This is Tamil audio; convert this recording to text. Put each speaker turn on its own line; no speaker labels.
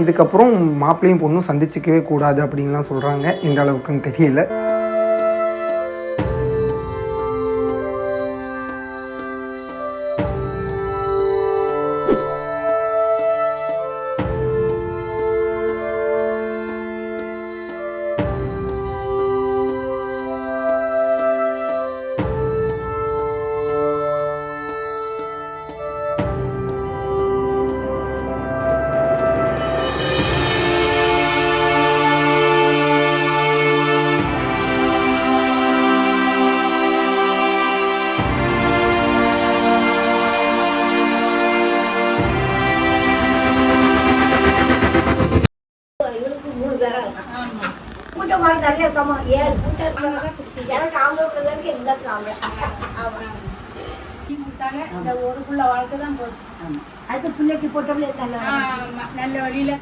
இதுக்கப்புறம் மாப்பிள்ளையும் பொண்ணும் சந்திச்சிக்கவே கூடாது அப்படின்லாம் சொல்கிறாங்க. எந்த அளவுக்குன்னு தெரியல.
நிறைய இருக்காமா ஏன் எனக்கு ஆம்பளை பிள்ளைக்கு எல்லாத்துக்கும் ஆம்பளை
இந்த ஒரு புள்ள வாழ்க்கை தான் போச்சு.
அது பிள்ளைக்கு போட்டவளே நல்ல
நல்ல வழியில